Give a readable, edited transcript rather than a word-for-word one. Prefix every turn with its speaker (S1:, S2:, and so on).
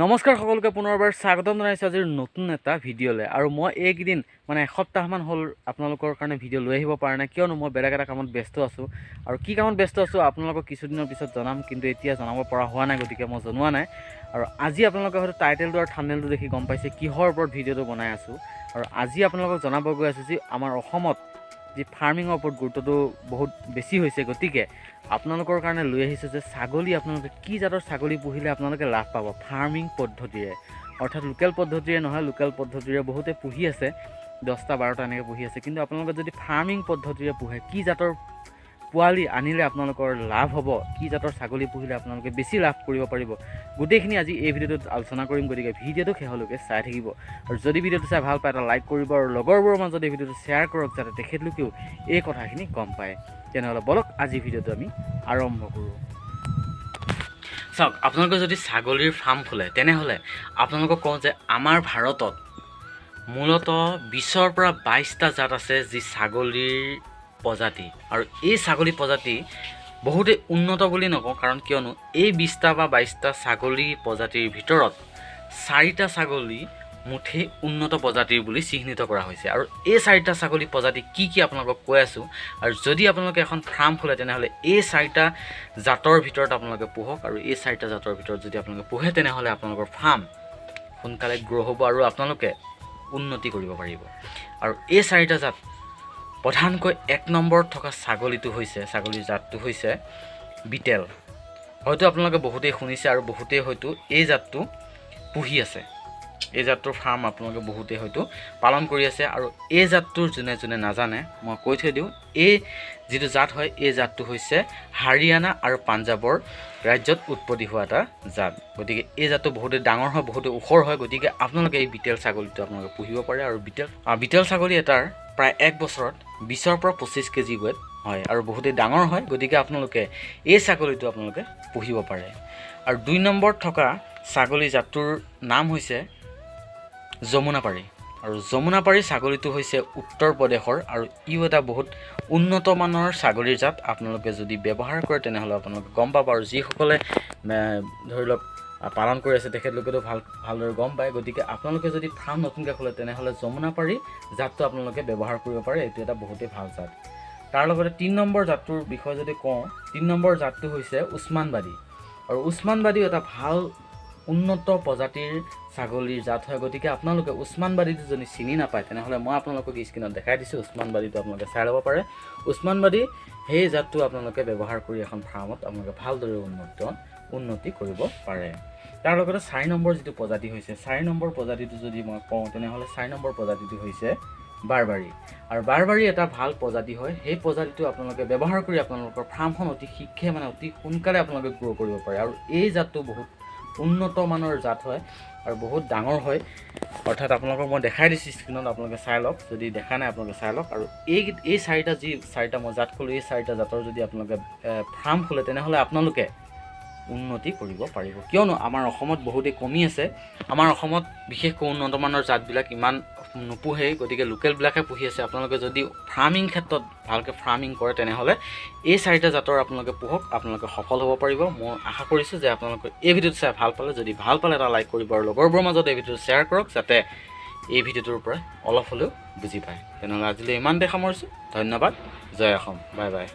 S1: নমস্কাৰ সকলোকে পুনৰবাৰ স্বাগতম জনাইছোঁ আজিৰ নতুন এটা ভিডিঅ'লৈ। আৰু মই এইকেইদিন মানে এসপ্তাহমান হ'ল আপোনালোকৰ কাৰণে ভিডিঅ' লৈ আহিব পৰা নাই, কিয়নো মই বেলেগ এটা কামত ব্যস্ত আছোঁ। আৰু কি কামত ব্যস্ত আছোঁ আপোনালোকক কিছুদিনৰ পিছত জনাম, কিন্তু এতিয়া জনাব পৰা হোৱা নাই, গতিকে মই জনোৱা নাই। আৰু আজি আপোনালোকে হয়তো টাইটেলটো আৰু থাম্বনেইলটো দেখি গম পাইছে কিহৰ ওপৰত ভিডিঅ'টো বনাই আছোঁ। আৰু আজি আপোনালোকক জনাব গৈ আছোঁ যে আমাৰ অসমত যি ফাৰ্মিঙৰ ওপৰত গুৰুত্বটো বহুত বেছি হৈছে, গতিকে আপোনালোকৰ কাৰণে লৈ আহিছোঁ যে ছাগলী আপোনালোকে কি জাতৰ ছাগলী পুহিলে আপোনালোকে লাভ পাব ফাৰ্মিং পদ্ধতিৰে, অৰ্থাৎ লোকেল পদ্ধতিৰে নহয়। লোকেল পদ্ধতিৰে বহুতে পুহি আছে, 10টা 12টা এনেকৈ পুহি আছে, কিন্তু আপোনালোকে যদি ফাৰ্মিং পদ্ধতিৰে পুহে, কি জাতৰ পোৱালি আনিলে আপোনালোকৰ লাভ হ'ব, কি জাতৰ ছাগলী পুহিলে আপোনালোকে বেছি লাভ কৰিব পাৰিব, গোটেইখিনি আজি এই ভিডিঅ'টোত আলোচনা কৰিম। গতিকে ভিডিঅ'টো শেষলৈকে চাই থাকিব। আৰু যদি ভিডিঅ'টো চাই ভাল পায় এটা লাইক কৰিব, আৰু লগৰবোৰৰ মাজত এই ভিডিঅ'টো শ্বেয়াৰ কৰক, যাতে তেখেতলোকেও এই কথাখিনি গম পায়। তেনেহ'লে বলক আজি ভিডিঅ'টো আমি আৰম্ভ কৰোঁ। চাওক, আপোনালোকে যদি ছাগলীৰ ফাৰ্ম খোলে, তেনেহ'লে আপোনালোকক কওঁ যে আমাৰ ভাৰতত মূলতঃ 20ৰ পৰা 22টা জাত আছে যি ছাগলীৰ প্ৰজাতি। আৰু এই ছাগলী প্ৰজাতি বহুতে উন্নত বুলি নকওঁ, কাৰণ কিয়নো এই 20টা বা 22টা ছাগলী প্ৰজাতিৰ ভিতৰত 4টা ছাগলী মুঠেই উন্নত প্ৰজাতিৰ বুলি চিহ্নিত কৰা হৈছে। আৰু এই 4টা ছাগলী প্ৰজাতি কি কি আপোনালোকক কৈ আছোঁ। আৰু যদি আপোনালোকে এখন ফাৰ্ম খোলে, তেনেহ'লে এই 4টা জাতৰ ভিতৰত আপোনালোকে পোহক। আৰু এই 4টা জাতৰ ভিতৰত যদি আপোনালোকে পোহে, তেনেহ'লে আপোনালোকৰ ফাৰ্ম সোনকালে গ্ৰ' হ'ব আৰু আপোনালোকে উন্নতি কৰিব পাৰিব। আৰু এই 4টা জাত প্ৰধানকৈ 1 নম্বৰত থকা ছাগলীৰ জাতটো হৈছে বিটেল। হয়তো আপোনালোকে বহুতেই শুনিছে আৰু বহুতেই হয়তো এই জাতটো পুহি আছে। এই জাতটোৰ ফাৰ্ম আপোনালোকে বহুতেই হয়তো পালন কৰি আছে। আৰু এই জাতটোৰ যোনে যোনে নাজানে, মই কৈ থৈ দিওঁ, এই যিটো জাত হয়, এই জাতটো হৈছে হাৰিয়ানা আৰু পাঞ্জাৱৰ ৰাজ্যত উৎপত্তি হোৱা এটা জাত। গতিকে এই জাতটো বহুতেই ডাঙৰ হয়, বহুতেই ওখৰ হয়। গতিকে আপোনালোকে এই বিটেল ছাগলীটো আপোনালোকে পুহিব পাৰে। আৰু বিটেল ছাগলী এটাৰ প্ৰায় 1 বছৰত 20ৰ পৰা 25 কেজি ৱেট হয়, আৰু বহুতেই ডাঙৰ হয়। গতিকে আপোনালোকে এই ছাগলীটো আপোনালোকে পুহিব পাৰে। আৰু 2 নম্বৰত থকা ছাগলী জাতটোৰ নাম হৈছে যমুনাপাৰী। আৰু যমুনাপাৰী ছাগলীটো হৈছে উত্তৰ প্ৰদেশৰ, আৰু ইও এটা বহুত উন্নত মানৰ ছাগলীৰ জাত। আপোনালোকে যদি ব্যৱহাৰ কৰে, তেনেহ'লে আপোনালোকে গম পাব। আৰু যিসকলে ধৰি লওক পালন কৰি আছে, তেখেতলোকেতো ভালদৰে গম পায়। গতিকে আপোনালোকে যদি ফাৰ্ম নতুনকৈ খোলে, তেনেহ'লে যমুনাপাৰী জাতটো আপোনালোকে ব্যৱহাৰ কৰিব পাৰে। এইটো এটা বহুতেই ভাল জাত। তাৰ লগতে 3 নম্বৰ জাতটোৰ বিষয়ে যদি কওঁ, 3 নম্বৰ জাতটো হৈছে উছমানবাদী। আৰু উছমানবাদীও এটা ভাল উন্নত প্ৰজাতিৰ ছাগলীৰ জাত হয়। গতিকে আপোনালোকে উছমানবাদীটো যদি চিনি নাপায়, তেনেহ'লে মই আপোনালোকক স্ক্ৰীণত দেখাই দিছোঁ। উছমানবাদীটো আপোনালোকে চাই ল'ব পাৰে। উছমানবাদী সেই জাতটো আপোনালোকে ব্যৱহাৰ কৰি এখন ফাৰ্মত আপোনালোকে ভালদৰে উন্নতি কৰিব পাৰে। তাৰ লগতে 4 নম্বৰ যিটো প্ৰজাতি হৈছে, 4 নম্বৰ প্ৰজাতিটো যদি মই কওঁ, তেনেহ'লে 4 নম্বৰ প্ৰজাতিটো হৈছে বাৰবাৰী। আৰু বাৰবাৰী এটা ভাল প্ৰজাতি হয়। সেই প্ৰজাতিটো আপোনালোকে ব্যৱহাৰ কৰি আপোনালোকৰ ফাৰ্মখন অতি অতি সোনকালে আপোনালোকে গ্ৰ' কৰিব পাৰে। আৰু এই জাতটো বহুত উন্নত মানৰ জাত হয় আৰু বহুত ডাঙৰ হয়। অৰ্থাৎ আপোনালোকক মই দেখাই দিছোঁ স্ক্ৰীণত, আপোনালোকে চাই লওক। যদি দেখা নাই আপোনালোকে চাই লওক। আৰু এই 4টা মই জাত ক'লোঁ, এই 4টা জাতৰ যদি আপোনালোকে ফাৰ্ম খোলে, তেনেহ'লে আপোনালোকে উন্নতি কৰিব পাৰিব। কিয়নো আমাৰ অসমত বহুতেই কমি আছে। আমাৰ অসমত বিশেষকৈ উন্নত মানৰ জাতবিলাক ইমান নোপোহেই, গতিকে লোকেলবিলাকে পুহি আছে। আপোনালোকে যদি ফাৰ্মিং ক্ষেত্ৰত ভালকৈ ফাৰ্মিং কৰে, তেনেহ'লে এই 4টা জাতৰ আপোনালোকে পোহক, আপোনালোকে সফল হ'ব পাৰিব। মই আশা কৰিছোঁ যে আপোনালোকে এই ভিডিঅ'টো চাই ভাল পালে। যদি ভাল পালে এটা লাইক কৰিব, আৰু লগৰবোৰৰ মাজত এই ভিডিঅ'টো শ্বেয়াৰ কৰক, যাতে এই ভিডিঅ'টোৰ পৰা অলপ হ'লেও বুজি পায়। তেনেহ'লে আজিলৈ ইমানতে সামৰিছোঁ। ধন্যবাদ। জয় অসম। Bye bye.